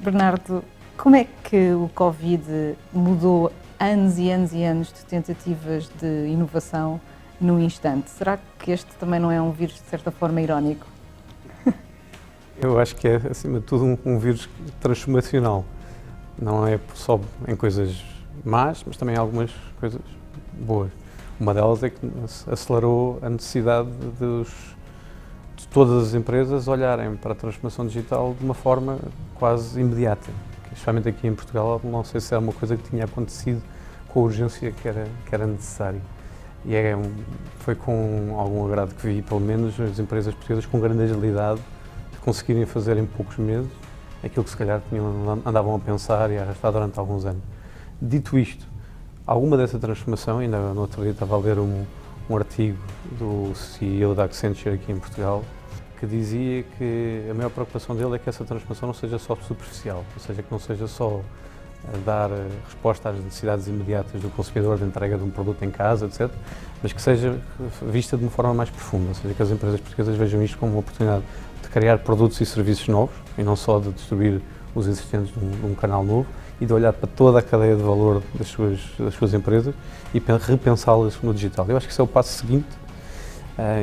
Bernardo, como é que o Covid mudou anos e anos e anos de tentativas de inovação num instante? Será que este também não é um vírus de certa forma irónico? Eu acho que é, acima de tudo, um vírus transformacional. Não é só em coisas más, mas também em algumas coisas boas. Uma delas é que acelerou a necessidade de todas as empresas olharem para a transformação digital de uma forma quase imediata. Especialmente aqui em Portugal, não sei se é uma coisa que tinha acontecido com a urgência que era necessário. E foi com algum agrado que vi, pelo menos, as empresas portuguesas com grande agilidade de conseguirem fazer em poucos meses aquilo que se calhar andavam a pensar e a arrastar durante alguns anos. Dito isto, alguma dessa transformação, ainda no outro dia estava a ler um artigo do CEO da Accenture aqui em Portugal, que dizia que a maior preocupação dele é que essa transformação não seja só superficial, ou seja, que não seja só dar resposta às necessidades imediatas do consumidor de entrega de um produto em casa, etc., mas que seja vista de uma forma mais profunda, ou seja, que as empresas portuguesas vejam isto como uma oportunidade de criar produtos e serviços novos, e não só de distribuir os existentes de um canal novo, e de olhar para toda a cadeia de valor das suas empresas e repensá-las no digital. Eu acho que esse é o passo seguinte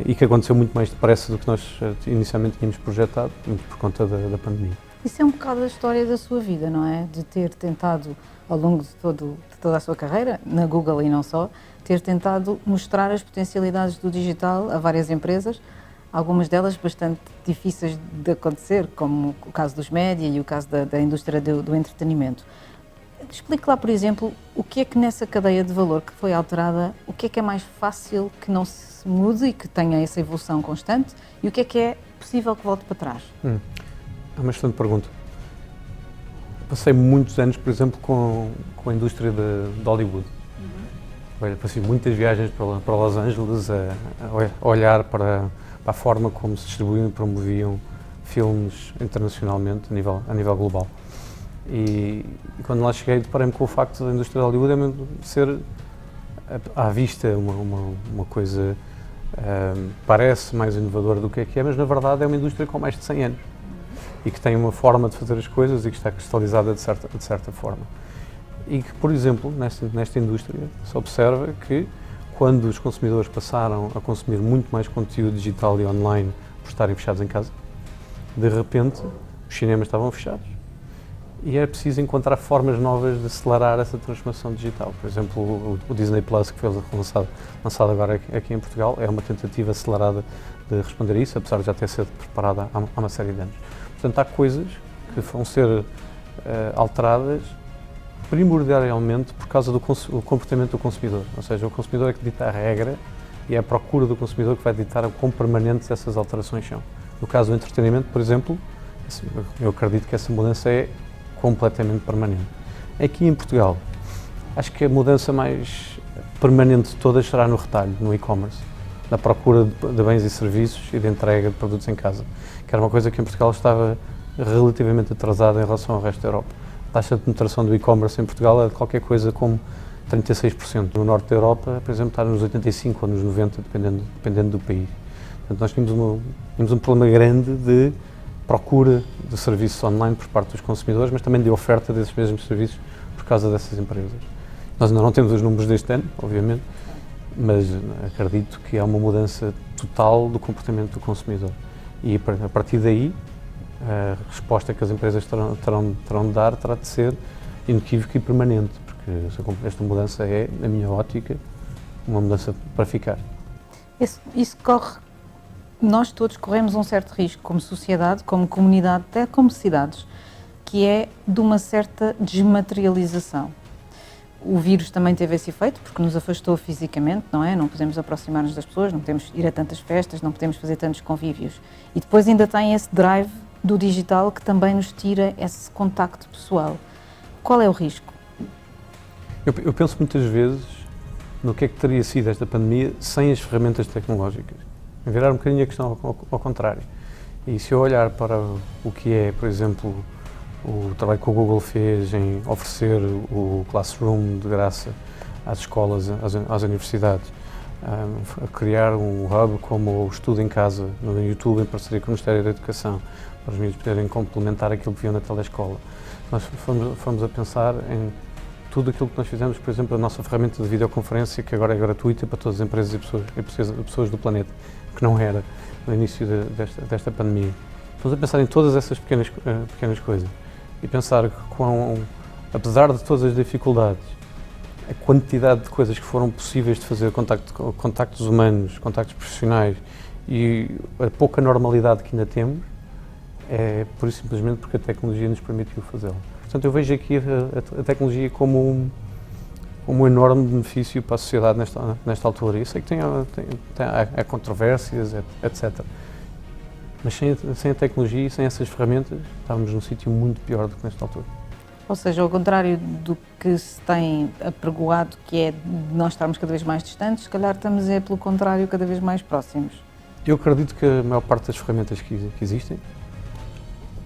e que aconteceu muito mais depressa do que nós inicialmente tínhamos projetado, muito por conta da pandemia. Isso é um bocado a história da sua vida, não é? De ter tentado, ao longo de toda a sua carreira, na Google e não só, ter tentado mostrar as potencialidades do digital a várias empresas, algumas delas bastante difíceis de acontecer, como o caso dos média e o caso da indústria do entretenimento. Explique lá, por exemplo, o que é que nessa cadeia de valor que foi alterada, o que é mais fácil que não se mude e que tenha essa evolução constante, e o que é possível que volte para trás? É uma excelente pergunta. Passei muitos anos, por exemplo, com a indústria de Hollywood. Passei muitas viagens para Los Angeles a olhar para a forma como se distribuíam e promoviam filmes internacionalmente a nível global. E quando lá cheguei, deparei-me com o facto da indústria de Hollywood ser, à vista, uma coisa parece mais inovadora do que é, mas na verdade é uma indústria com mais de 100 anos e que tem uma forma de fazer as coisas e que está cristalizada de certa forma. E que, por exemplo, nesta indústria se observa que quando os consumidores passaram a consumir muito mais conteúdo digital e online por estarem fechados em casa, de repente os cinemas estavam fechados e é preciso encontrar formas novas de acelerar essa transformação digital. Por exemplo, o Disney Plus, que foi lançado agora aqui em Portugal, é uma tentativa acelerada de responder a isso, apesar de já ter sido preparada há uma série de anos. Portanto, há coisas que vão ser alteradas primordialmente por causa do comportamento do consumidor. Ou seja, o consumidor é que dita a regra e é a procura do consumidor que vai ditar o quão permanentes essas alterações são. No caso do entretenimento, por exemplo, eu acredito que essa mudança é completamente permanente. Aqui em Portugal, acho que a mudança mais permanente de todas será no retalho, no e-commerce, na procura de bens e serviços e de entrega de produtos em casa, que era uma coisa que em Portugal estava relativamente atrasada em relação ao resto da Europa. A taxa de penetração do e-commerce em Portugal é de qualquer coisa como 36%. No norte da Europa, por exemplo, está nos 85% ou nos 90%, dependendo do país. Portanto, nós tínhamos um problema grande de procura de serviços online por parte dos consumidores, mas também de oferta desses mesmos serviços por causa dessas empresas. Nós ainda não temos os números deste ano, obviamente, mas acredito que há uma mudança total do comportamento do consumidor. E a partir daí, a resposta que as empresas terão de dar terá de ser inequívoca e permanente, porque esta mudança é, na minha ótica, uma mudança para ficar. Isso corre. Nós todos corremos um certo risco, como sociedade, como comunidade, até como cidades, que é de uma certa desmaterialização. O vírus também teve esse efeito, porque nos afastou fisicamente, não é? Não podemos aproximar-nos das pessoas, não podemos ir a tantas festas, não podemos fazer tantos convívios. E depois ainda tem esse drive do digital que também nos tira esse contacto pessoal. Qual é o risco? Eu penso muitas vezes no que é que teria sido esta pandemia sem as ferramentas tecnológicas. Virar um bocadinho a questão ao contrário. E se eu olhar para o que é, por exemplo, o trabalho que o Google fez em oferecer o Classroom de graça às escolas, às universidades, a criar um hub como o Estudo em Casa no YouTube em parceria com o Ministério da Educação, para os miúdos poderem complementar aquilo que viam na telescola. Nós fomos a pensar em tudo aquilo que nós fizemos, por exemplo, a nossa ferramenta de videoconferência, que agora é gratuita para todas as empresas e pessoas do planeta, que não era no início desta pandemia. Fomos a pensar em todas essas pequenas coisas e pensar que, apesar de todas as dificuldades, a quantidade de coisas que foram possíveis de fazer, contactos humanos, contactos profissionais e a pouca normalidade que ainda temos, é pura e simplesmente porque a tecnologia nos permitiu fazê-lo. Portanto, eu vejo aqui a tecnologia como um enorme benefício para a sociedade nesta altura. Eu sei que há controvérsias, etc. Mas sem a tecnologia e sem essas ferramentas, estávamos num sítio muito pior do que nesta altura. Ou seja, ao contrário do que se tem apregoado, que é de nós estarmos cada vez mais distantes, se calhar estamos, pelo contrário, cada vez mais próximos. Eu acredito que a maior parte das ferramentas que existem,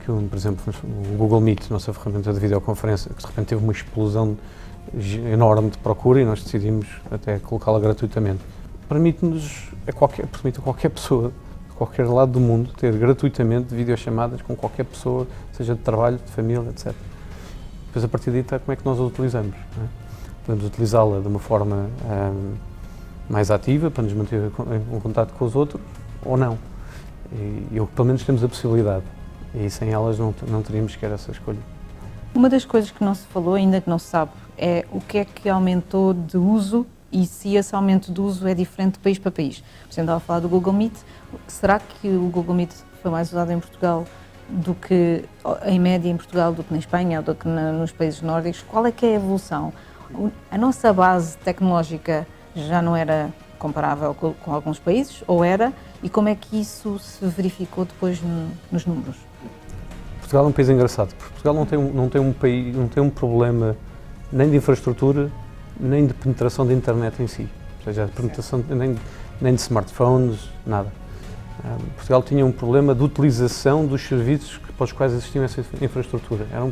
por exemplo, o Google Meet, nossa ferramenta de videoconferência, que de repente teve uma explosão enorme de procura e nós decidimos até colocá-la gratuitamente, permite a qualquer pessoa, de qualquer lado do mundo, ter gratuitamente videochamadas com qualquer pessoa, seja de trabalho, de família, etc. Depois, a partir daí, está como é que nós a utilizamos. Não é? Podemos utilizá-la de uma forma mais ativa, para nos manter em contato com os outros, ou não. E pelo menos temos a possibilidade. E sem elas não teríamos sequer essa escolha. Uma das coisas que não se falou, ainda que não se sabe, é o que é que aumentou de uso e se esse aumento de uso é diferente de país para país. Por exemplo, estava a falar do Google Meet. Será que o Google Meet foi mais usado em Portugal do que, em média, em Portugal, do que na Espanha ou do que nos países nórdicos? Qual é que é a evolução? A nossa base tecnológica já não era comparável com alguns países, ou era? E como é que isso se verificou depois nos números? Portugal é um país engraçado, porque Portugal não tem um problema nem de infraestrutura, nem de penetração de internet em si. Ou seja, a penetração nem de smartphones, nada. Portugal tinha um problema de utilização dos serviços para os quais existia essa infraestrutura. Era um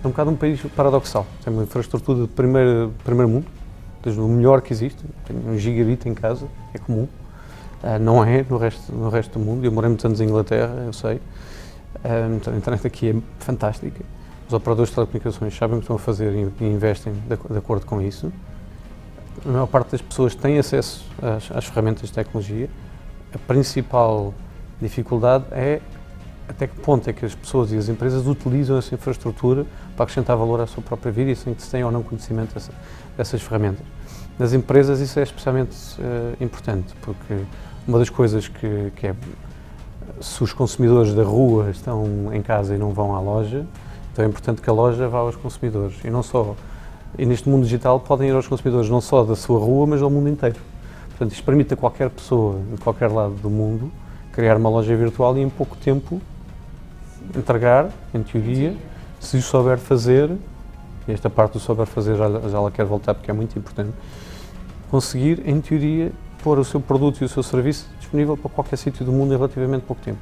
bocado um país paradoxal. Tem uma infraestrutura de primeiro mundo, desde o melhor que existe. Tem 1 gigabit em casa, é comum. Não é no resto do mundo. Eu morei muitos anos em Inglaterra, eu sei. Então, a internet aqui é fantástica. Os operadores de telecomunicações sabem o que estão a fazer e investem de acordo com isso. A maior parte das pessoas tem acesso às ferramentas de tecnologia. A principal dificuldade é até que ponto é que as pessoas e as empresas utilizam essa infraestrutura para acrescentar valor à sua própria vida e sem que se tenha ou não conhecimento dessas ferramentas. Nas empresas isso é especialmente importante, porque uma das coisas que é, se os consumidores da rua estão em casa e não vão à loja, então é importante que a loja vá aos consumidores. E neste mundo digital podem ir aos consumidores não só da sua rua, mas ao mundo inteiro. Portanto, isto permite a qualquer pessoa, de qualquer lado do mundo, criar uma loja virtual e em pouco tempo entregar, em teoria, se o souber fazer, e esta parte do souber fazer já ela quer voltar porque é muito importante, conseguir, em teoria, pôr o seu produto e o seu serviço disponível para qualquer sítio do mundo em relativamente pouco tempo.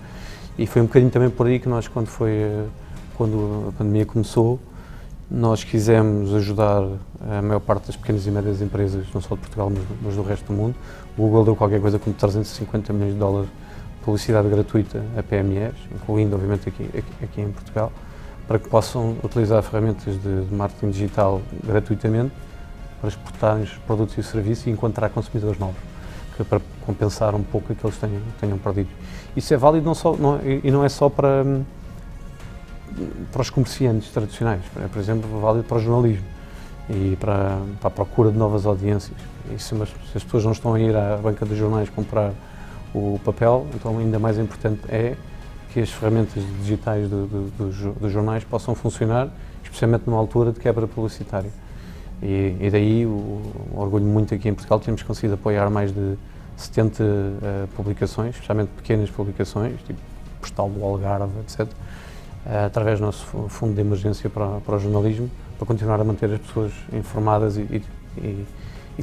E foi um bocadinho também por aí que nós, quando a pandemia começou, nós quisemos ajudar a maior parte das pequenas e médias empresas, não só de Portugal, mas do resto do mundo. O Google deu qualquer coisa como 350 milhões de dólares de publicidade gratuita a PMEs, incluindo, obviamente, aqui em Portugal, para que possam utilizar ferramentas de marketing digital gratuitamente para exportarem os produtos e serviços e encontrar consumidores novos, para compensar um pouco aquilo que eles tenham perdido. Isso é válido não é só para os comerciantes tradicionais, é, por exemplo, válido para o jornalismo e para a procura de novas audiências. E se as pessoas não estão a ir à banca dos jornais comprar o papel, então ainda mais importante é que as ferramentas digitais dos jornais possam funcionar, especialmente numa altura de quebra publicitária. E daí orgulho muito aqui em Portugal, temos conseguido apoiar mais de 70 publicações, especialmente pequenas publicações, tipo Postal do Algarve, etc., através do nosso fundo de emergência para o jornalismo, para continuar a manter as pessoas informadas e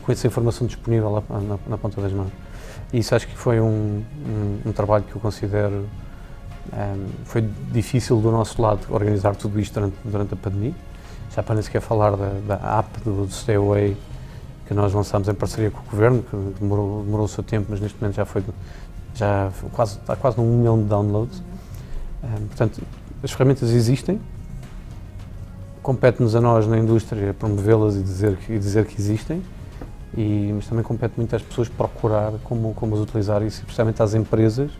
com essa informação disponível lá na ponta das mãos. E isso acho que foi um trabalho que eu considero foi difícil do nosso lado organizar tudo isto durante a pandemia. Já para nem sequer falar da app do Stay Away, que nós lançámos em parceria com o Governo, que demorou o seu tempo, mas neste momento está quase num 1 milhão de downloads. Portanto, as ferramentas existem, compete-nos a nós na indústria promovê-las e dizer que existem, mas também compete muito às pessoas procurar como as utilizar e, especialmente às empresas,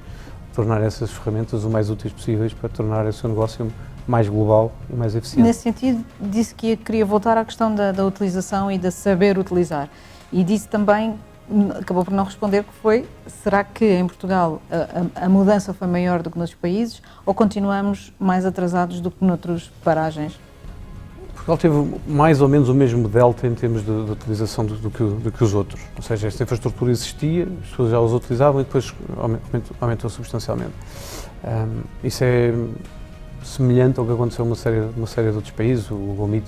tornar essas ferramentas o mais úteis possíveis para tornar o seu negócio mais global e mais eficiente. Nesse sentido, disse que queria voltar à questão da utilização e de saber utilizar. E disse também, acabou por não responder, que foi, será que em Portugal a mudança foi maior do que noutros países ou continuamos mais atrasados do que noutras paragens? Portugal teve mais ou menos o mesmo delta em termos de utilização do que os outros. Ou seja, esta infraestrutura existia, as pessoas já os utilizavam e depois aumentou substancialmente. Isso é semelhante ao que aconteceu numa série de outros países. O Google Meet,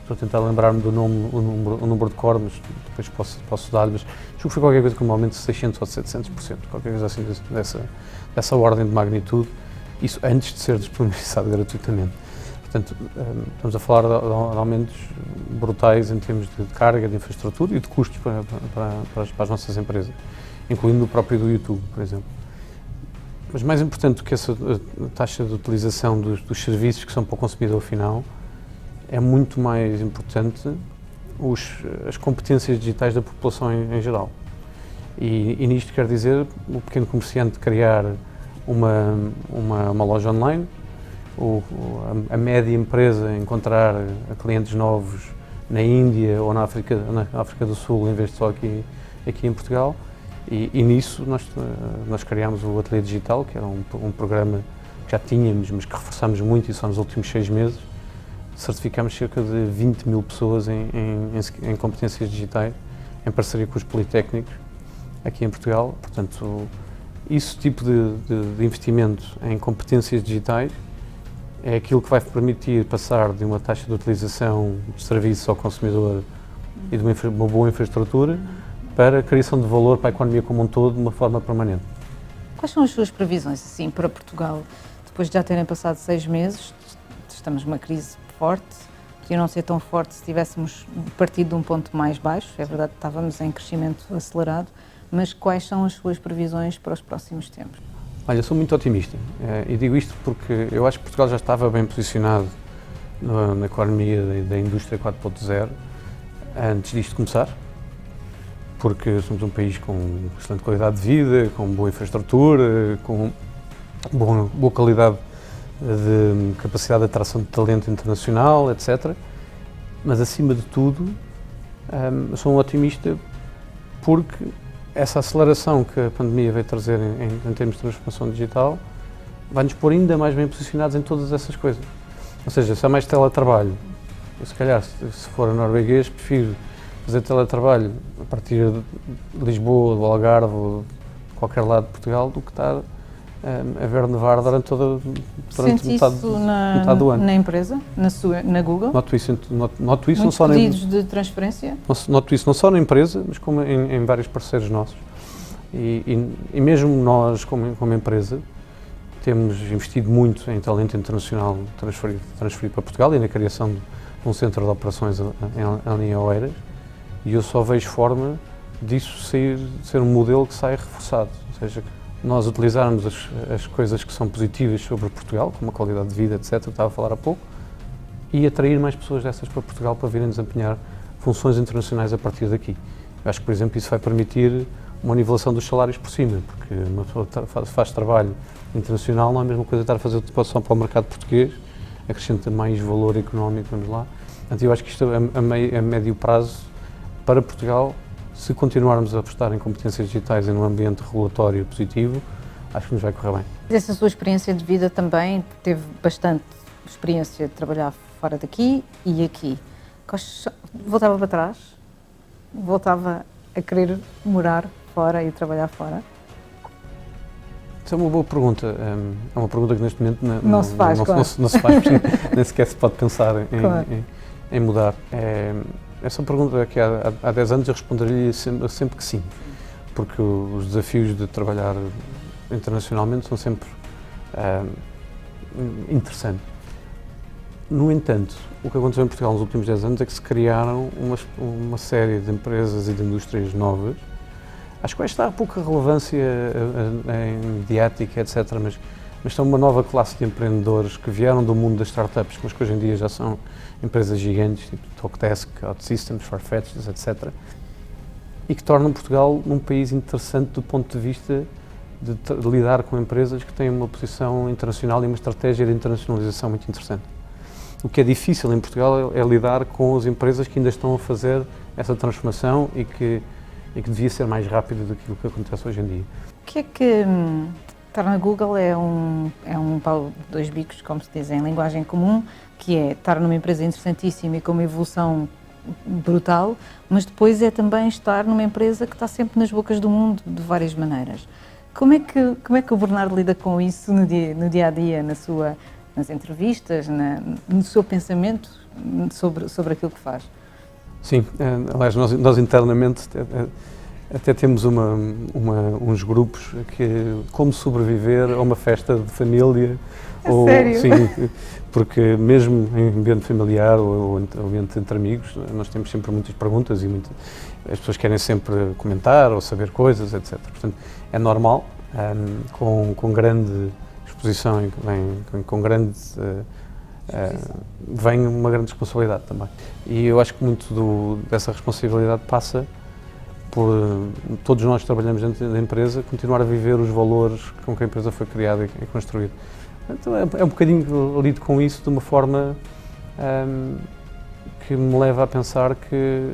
estou a tentar lembrar-me do nome, o número de core, mas depois posso dar-lhe, mas acho que foi qualquer coisa como um aumento de 600% ou 700%, qualquer coisa assim dessa ordem de magnitude, isso antes de ser disponibilizado gratuitamente. Portanto, estamos a falar de aumentos brutais em termos de carga, de infraestrutura e de custos para as nossas empresas, incluindo o próprio do YouTube, por exemplo. Mas mais importante do que essa taxa de utilização dos serviços que são para o consumidor final, é muito mais importante as competências digitais da população em geral. E nisto quer dizer o pequeno comerciante criar uma loja online, a média empresa encontrar clientes novos na Índia ou na África do Sul, em vez de só aqui em Portugal. E nisso nós criámos o Ateliê Digital, que era um programa que já tínhamos, mas que reforçámos muito, e só nos últimos 6 meses certificámos cerca de 20 mil pessoas em competências digitais, em parceria com os politécnicos aqui em Portugal. Portanto, esse tipo de investimento em competências digitais é aquilo que vai permitir passar de uma taxa de utilização de serviços ao consumidor e de uma boa infraestrutura para a criação de valor para a economia como um todo de uma forma permanente. Quais são as suas previsões assim, para Portugal? Depois de já terem passado 6 meses, estamos numa crise forte, podia não ser tão forte se tivéssemos partido de um ponto mais baixo, é verdade que estávamos em crescimento acelerado, mas quais são as suas previsões para os próximos tempos? Olha, sou muito otimista e digo isto porque eu acho que Portugal já estava bem posicionado na economia da indústria 4.0 antes disto começar, porque somos um país com excelente qualidade de vida, com boa infraestrutura, com boa qualidade de capacidade de atração de talento internacional, etc. Mas, acima de tudo, sou um otimista porque essa aceleração que a pandemia veio trazer em termos de transformação digital vai-nos pôr ainda mais bem posicionados em todas essas coisas. Ou seja, se há mais teletrabalho, eu, se calhar, se for norueguês, prefiro fazer teletrabalho a partir de Lisboa, do Algarve ou de qualquer lado de Portugal do que estar a ver nevar durante metade do ano. Na empresa, na Google? Noto isso não só pedidos de transferência? Noto isso não só na empresa, mas como em vários parceiros nossos. E mesmo nós, como empresa, temos investido muito em talento internacional transferido para Portugal e na criação de um centro de operações em Oeiras, e eu só vejo forma disso ser um modelo que sai reforçado, ou seja, nós utilizarmos as coisas que são positivas sobre Portugal, como a qualidade de vida, etc., que estava a falar há pouco, e atrair mais pessoas dessas para Portugal para virem desempenhar funções internacionais a partir daqui. Eu acho que, por exemplo, isso vai permitir uma nivelação dos salários por cima, porque uma pessoa faz trabalho internacional, não é a mesma coisa estar a fazer ocupação para o mercado português, acrescenta mais valor económico, vamos lá. Portanto, eu acho que isto a médio prazo, para Portugal, se continuarmos a apostar em competências digitais e num ambiente regulatório positivo, acho que nos vai correr bem. Essa sua experiência de vida também teve bastante experiência de trabalhar fora daqui e aqui. Voltava para trás? Voltava a querer morar fora e trabalhar fora? Isso é uma boa pergunta. É uma pergunta que neste momento não se faz, nem sequer se pode pensar em mudar. Essa pergunta que há 10 anos eu responderia sempre que sim, porque os desafios de trabalhar internacionalmente são sempre interessantes. No entanto, o que aconteceu em Portugal nos últimos 10 anos é que se criaram uma série de empresas e de indústrias novas, às quais está pouca relevância mediática, etc., mas mas são uma nova classe de empreendedores que vieram do mundo das startups, mas que hoje em dia já são empresas gigantes, tipo Talkdesk, OutSystems, Farfetch, etc. E que tornam Portugal um país interessante do ponto de vista de lidar com empresas que têm uma posição internacional e uma estratégia de internacionalização muito interessante. O que é difícil em Portugal é lidar com as empresas que ainda estão a fazer essa transformação e que devia ser mais rápido do que o que acontece hoje em dia. O que é que estar na Google é um pau de dois bicos, como se diz em linguagem comum, que é estar numa empresa interessantíssima e com uma evolução brutal, mas depois é também estar numa empresa que está sempre nas bocas do mundo, de várias maneiras. Como é que o Bernardo lida com isso no dia a dia, nas entrevistas, no seu pensamento sobre aquilo que faz? Sim, aliás, nós internamente até temos uns grupos que como sobreviver a uma festa de família. Sério? Sim, porque mesmo em ambiente familiar ou ambiente entre amigos, nós temos sempre muitas perguntas e as pessoas querem sempre comentar ou saber coisas, etc. Portanto, é normal, com grande exposição e vem uma grande responsabilidade também. E eu acho que muito dessa responsabilidade passa por todos nós que trabalhamos dentro da empresa continuar a viver os valores com que a empresa foi criada e construída. Então é um bocadinho lido com isso de uma forma que me leva a pensar que,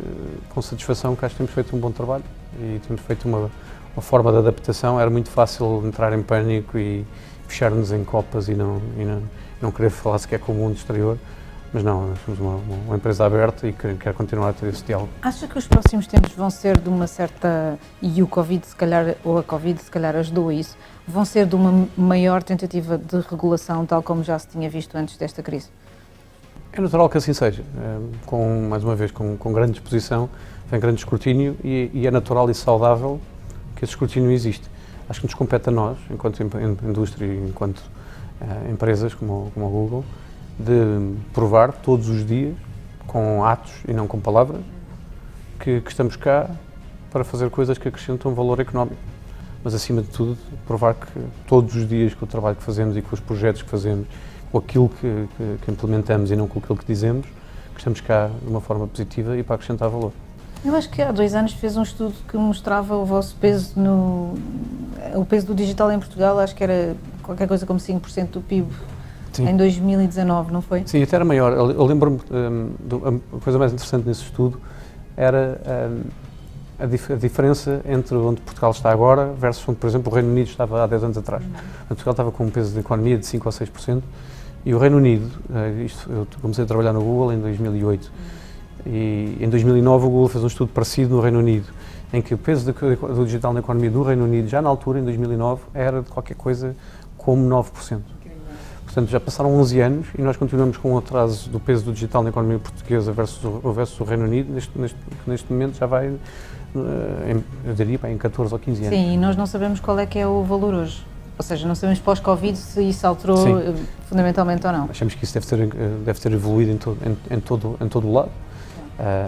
com satisfação, que acho que temos feito um bom trabalho e temos feito uma forma de adaptação. Era muito fácil entrar em pânico e fechar-nos em copas e não querer falar sequer com o mundo exterior, mas não, nós somos uma empresa aberta e quero continuar a ter esse diálogo. Acha que os próximos tempos vão ser de uma certa, e o Covid se calhar, ou a Covid se calhar ajudou a isso, vão ser de uma maior tentativa de regulação, tal como já se tinha visto antes desta crise? É natural que assim seja, mais uma vez, com grande exposição, vem grande escrutínio e é natural e saudável que esse escrutínio existe. Acho que nos compete a nós, enquanto indústria e enquanto empresas como a Google, de provar todos os dias, com atos e não com palavras, que estamos cá para fazer coisas que acrescentam valor económico. Mas, acima de tudo, provar que todos os dias, com o trabalho que fazemos e com os projetos que fazemos, com aquilo que implementamos e não com aquilo que dizemos, que estamos cá de uma forma positiva e para acrescentar valor. Eu acho que há 2 anos fez um estudo que mostrava o vosso peso o peso do digital em Portugal, acho que era qualquer coisa como 5% do PIB. Sim. Em 2019, não foi? Sim, até era maior. Eu lembro-me, a coisa mais interessante nesse estudo era a diferença entre onde Portugal está agora versus onde, por exemplo, o Reino Unido estava há 10 anos atrás. Portugal estava com um peso de economia de 5 ou 6%, e o Reino Unido, eu comecei a trabalhar no Google em 2008, e em 2009 o Google fez um estudo parecido no Reino Unido, em que o peso do digital na economia do Reino Unido, já na altura, em 2009, era de qualquer coisa como 9%. Portanto, já passaram 11 anos e nós continuamos com um atraso do peso do digital na economia portuguesa versus o Reino Unido. Neste momento já vai, eu diria, em 14 ou 15 anos. Sim, e nós não sabemos qual é que é o valor hoje. Ou seja, não sabemos pós-Covid se isso alterou fundamentalmente ou não. Achamos que isso deve ter evoluído em todo o lado,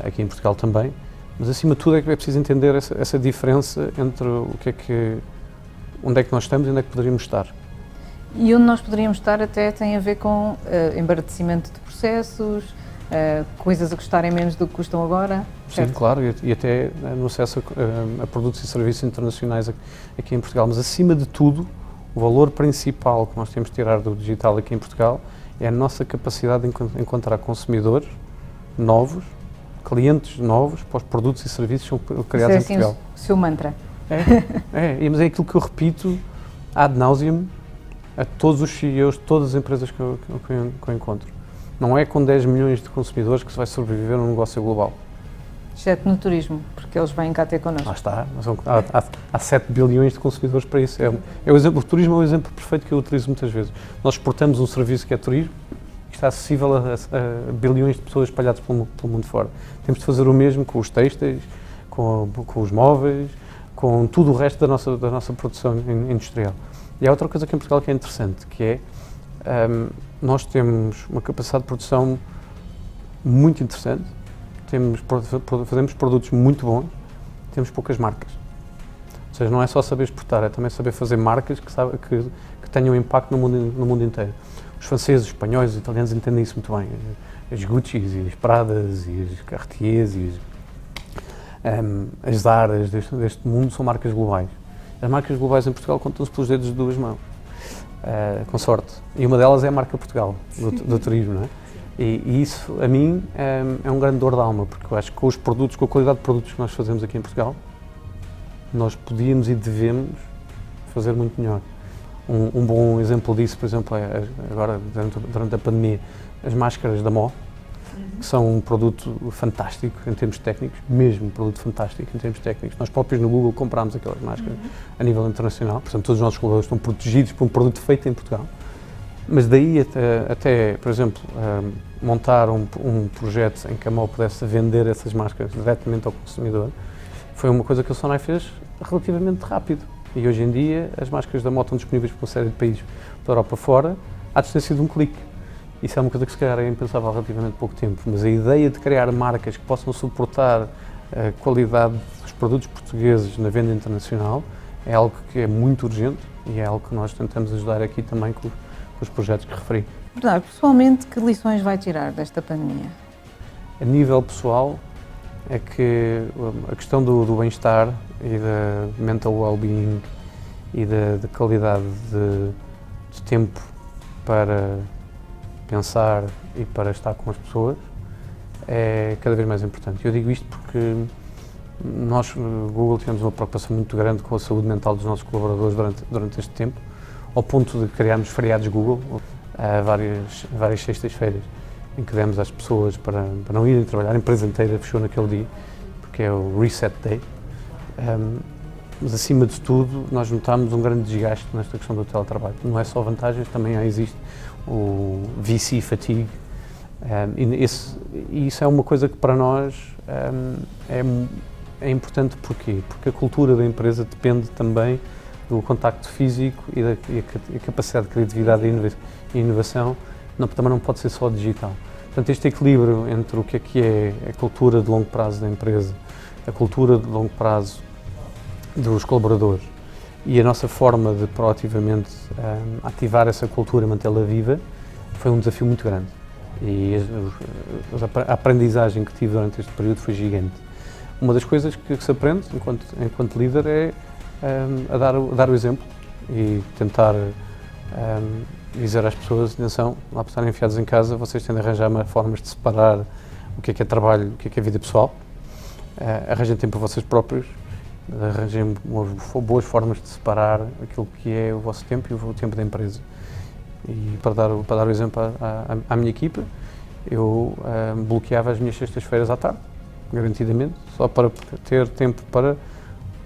aqui em Portugal também. Mas, acima de tudo, é preciso entender essa diferença entre onde é que nós estamos e onde é que poderíamos estar. E onde nós poderíamos estar até tem a ver com embaratecimento de processos, coisas a custarem menos do que custam agora. Certo? Sim, claro, e até no acesso a produtos e serviços internacionais aqui em Portugal. Mas, acima de tudo, o valor principal que nós temos de tirar do digital aqui em Portugal é a nossa capacidade de encontrar consumidores novos, clientes novos para os produtos e serviços que são criados em Portugal. O seu mantra. Mas é aquilo que eu repito ad nauseam a todos os CEOs de todas as empresas que eu encontro. Não é com 10 milhões de consumidores que se vai sobreviver num negócio global. Exceto no turismo, porque eles vêm cá ter connosco. Lá está, há 7 bilhões de consumidores para isso. O turismo é o exemplo perfeito que eu utilizo muitas vezes. Nós exportamos um serviço que é turismo, que está acessível a bilhões de pessoas espalhadas pelo mundo fora. Temos de fazer o mesmo com os têxteis, com os móveis, com tudo o resto da nossa produção industrial. E há outra coisa aqui em Portugal que é interessante, que é nós temos uma capacidade de produção muito interessante, fazemos produtos muito bons, temos poucas marcas. Ou seja, não é só saber exportar, é também saber fazer marcas que tenham impacto no mundo inteiro. Os franceses, os espanhóis, os italianos entendem isso muito bem. As Gucci's e as Pradas e as Cartiers e as Zaras deste mundo são marcas globais. As marcas globais em Portugal contam-se pelos dedos de duas mãos, com sorte. E uma delas é a marca Portugal, do turismo, não é? E isso, a mim, é um grande dor de alma, porque eu acho que com os produtos, com a qualidade de produtos que nós fazemos aqui em Portugal, nós podíamos e devemos fazer muito melhor. Um bom exemplo disso, por exemplo, é agora, durante a pandemia, as máscaras da Mo, que são um produto fantástico em termos técnicos, mesmo um produto fantástico em termos técnicos. Nós próprios no Google comprámos aquelas máscaras a nível internacional, portanto todos os nossos colaboradores estão protegidos por um produto feito em Portugal. Mas daí até por exemplo, montar um projeto em que a Mo pudesse vender essas máscaras diretamente ao consumidor, foi uma coisa que a Sonai fez relativamente rápido. E hoje em dia as máscaras da Mo estão disponíveis para uma série de países da Europa fora, à distância de um clique. Isso é uma coisa que se calhar é impensável há relativamente pouco tempo, mas a ideia de criar marcas que possam suportar a qualidade dos produtos portugueses na venda internacional é algo que é muito urgente e é algo que nós tentamos ajudar aqui também com os projetos que referi. Bernardo, pessoalmente, que lições vai tirar desta pandemia? A nível pessoal, é que a questão do bem-estar e da mental well-being e da qualidade de tempo para pensar e para estar com as pessoas é cada vez mais importante. Eu digo isto porque nós, no Google, tivemos uma preocupação muito grande com a saúde mental dos nossos colaboradores durante este tempo, ao ponto de criarmos feriados Google, várias sextas-feiras, em que demos às pessoas para não irem trabalhar. A empresa inteira fechou naquele dia, porque é o Reset Day. Mas, acima de tudo, nós notámos um grande desgaste nesta questão do teletrabalho. Não é só vantagens, também existe o VC fatigue. E isso é uma coisa que para nós é importante. Porquê? Porque a cultura da empresa depende também do contacto físico e a capacidade de criatividade e inovação também não pode ser só digital. Portanto, este equilíbrio entre o que é a cultura de longo prazo da empresa, a cultura de longo prazo dos colaboradores e a nossa forma de proativamente ativar essa cultura e mantê-la viva, foi um desafio muito grande. E a aprendizagem que tive durante este período foi gigante. Uma das coisas que se aprende enquanto líder é a dar o exemplo e tentar dizer às pessoas, atenção, lá por estarem enfiados em casa, vocês têm de arranjar formas de separar o que é trabalho, o que é vida pessoal, arranjem tempo para vocês próprios, arranjem boas formas de separar aquilo que é o vosso tempo e o tempo da empresa. E para dar o exemplo à minha equipa, eu bloqueava as minhas sextas-feiras à tarde, garantidamente, só para ter tempo para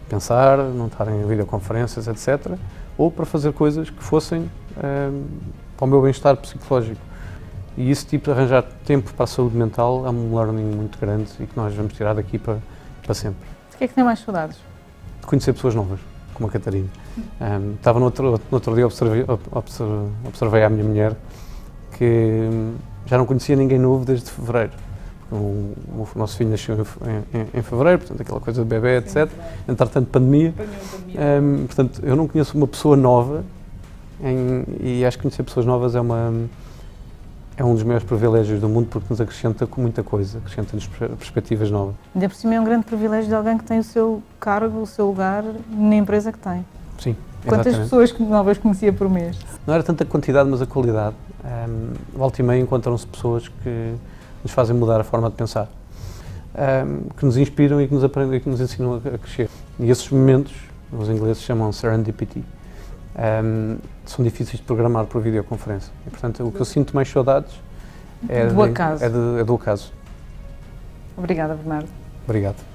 pensar, não estar em videoconferências, etc., ou para fazer coisas que fossem para o meu bem-estar psicológico. E esse tipo de arranjar tempo para a saúde mental é um learning muito grande e que nós vamos tirar daqui para sempre. De que é que tem mais saudades? De conhecer pessoas novas, como a Catarina. Estava no outro dia, observei à minha mulher que já não conhecia ninguém novo desde fevereiro. O nosso filho nasceu em fevereiro, portanto, aquela coisa de bebê, etc. Entretanto, pandemia. Portanto, eu não conheço uma pessoa nova e acho que conhecer pessoas novas é um dos maiores privilégios do mundo, porque nos acrescenta com muita coisa, acrescenta-nos perspectivas novas. Ainda por cima é um grande privilégio de alguém que tem o seu cargo, o seu lugar na empresa que tem. Sim, Quantas exatamente. pessoas novas conhecia por mês? Não era tanta quantidade, mas a qualidade. Volta e meia encontram-se pessoas que nos fazem mudar a forma de pensar, que nos inspiram e que nos aprendem e que nos ensinam a crescer. E esses momentos, os ingleses chamam serendipity, são difíceis de programar por videoconferência. E, portanto, o que eu sinto mais saudades é do acaso. Obrigada, Bernardo. Obrigado.